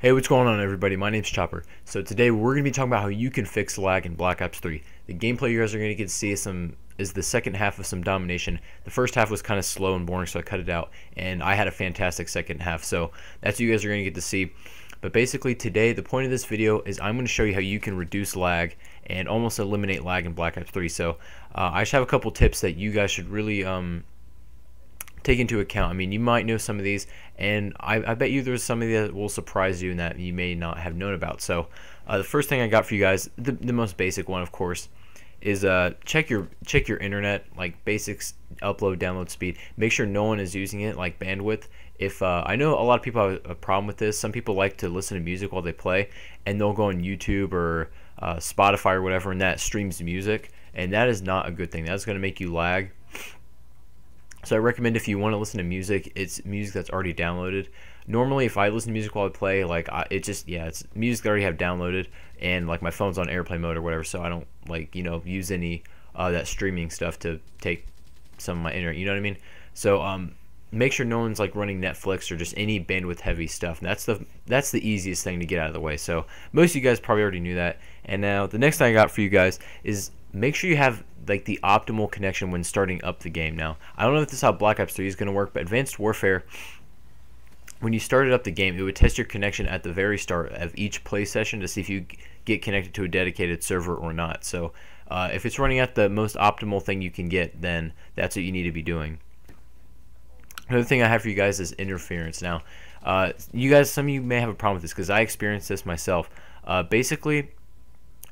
Hey, what's going on everybody? My name's Chopper. So today we're going to be talking about how you can fix lag in Black Ops 3. The gameplay you guys are going to get to see is the second half of some domination. The first half was kind of slow and boring, so I cut it out, and I had a fantastic second half. So that's what you guys are going to get to see. But basically today, the point of this video is I'm going to show you how you can reduce lag and almost eliminate lag in Black Ops 3. So I just have a couple tips that you guys should really take into account. I mean, you might know some of these, and I bet you there's some of these that will surprise you and that you may not have known about. So the first thing I got for you guys, the most basic one, of course, is check your internet, like basics, upload, download speed. Make sure no one is using it, like bandwidth. If I know a lot of people have a problem with this. Some people like to listen to music while they play, and they'll go on YouTube or Spotify or whatever, and that streams music, and that is not a good thing. That's going to make you lag. So I recommend, if you want to listen to music, it's music that's already downloaded. Normally, if I listen to music while I play, like it's music that I already have downloaded, and like my phone's on airplane mode or whatever, so I don't use any that streaming stuff to take some of my internet. You know what I mean? So make sure no one's like running Netflix or just any bandwidth heavy stuff. And that's the easiest thing to get out of the way. So most of you guys probably already knew that. And now the next thing I got for you guys is make sure you have like the optimal connection when starting up the game. Now, I don't know if this is how Black Ops 3 is going to work, but Advanced Warfare, when you started up the game, it would test your connection at the very start of each play session to see if you get connected to a dedicated server or not. So if it's running at the most optimal thing you can get, then that's what you need to be doing. Another thing I have for you guys is interference. Now, you guys, some of you may have a problem with this because I experienced this myself. Basically,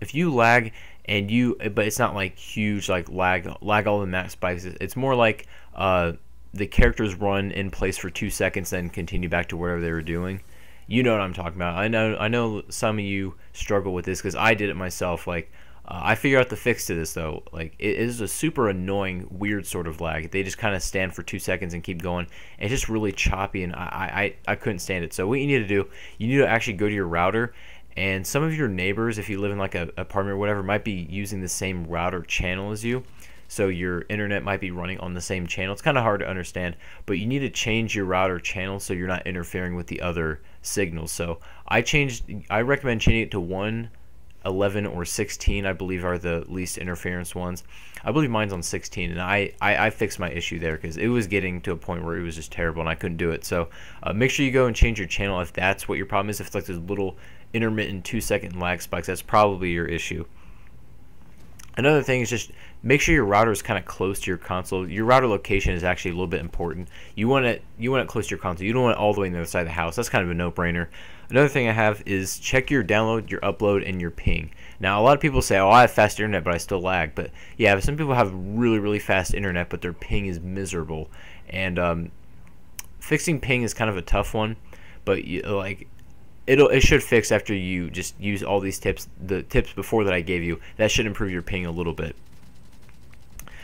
if you lag but it's not like huge, like lag all the max spikes. It's more like the characters run in place for 2 seconds, then continue back to wherever they were doing. You know what I'm talking about. I know some of you struggle with this because I did it myself. Like I figured out the fix to this though. Like it is a super annoying, weird sort of lag. They just kind of stand for 2 seconds and keep going. And it's just really choppy, and I couldn't stand it. So what you need to do, you need to actually go to your router. And some of your neighbors, if you live in like a apartment or whatever, might be using the same router channel as you. So your internet might be running on the same channel. It's kind of hard to understand, but you need to change your router channel so you're not interfering with the other signals. So I recommend changing it to 1, 11, or 16, I believe, are the least interference ones. I believe mine's on 16, and I fixed my issue there because it was getting to a point where it was just terrible and I couldn't do it. So make sure you go and change your channel if that's what your problem is. If it's like those little intermittent 2-second lag spikes, that's probably your issue. Another thing is just make sure your router is kind of close to your console. Your router location is actually a little bit important. You want it close to your console. You don't want it all the way on the other side of the house. That's kind of a no-brainer. Another thing I have is check your download, your upload, and your ping. Now, a lot of people say, oh, I have fast internet, but I still lag. But yeah, some people have really, really fast internet, but their ping is miserable. And fixing ping is kind of a tough one, but it should fix after you just use all these tips, the tips before that I gave you. That should improve your ping a little bit.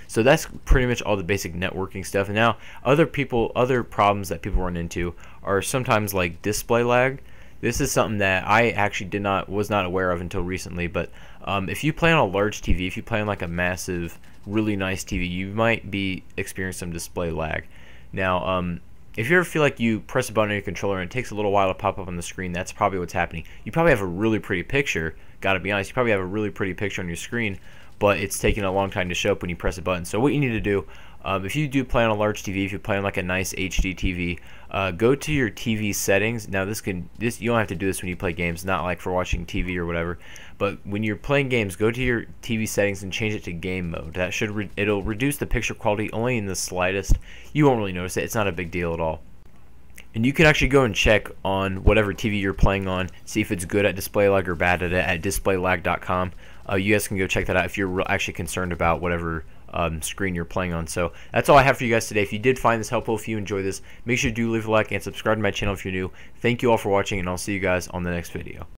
So that's pretty much all the basic networking stuff. And now other problems that people run into are sometimes like display lag. This is something that I actually was not aware of until recently. But if you play on a large TV, if you play on like a massive, really nice TV, you might be experiencing some display lag. Now, if you ever feel like you press a button on your controller and it takes a little while to pop up on the screen, that's probably what's happening. You probably have a really pretty picture, gotta be honest, you probably have a really pretty picture on your screen, but it's taking a long time to show up when you press a button. So what you need to do, if you do play on a large TV, if you play on like a nice HD TV, go to your TV settings. Now you don't have to do this when you play games, not like for watching TV or whatever, but when you're playing games, go to your TV settings and change it to game mode. That it'll reduce the picture quality only in the slightest. You won't really notice it. It's not a big deal at all. And you can actually go and check on whatever TV you're playing on, see if it's good at display lag or bad at it at displaylag.com. You guys can go check that out if you're actually concerned about whatever screen you're playing on. So that's all I have for you guys today. If you did find this helpful, if you enjoy this, make sure you do leave a like and subscribe to my channel if you're new. Thank you all for watching, and I'll see you guys on the next video.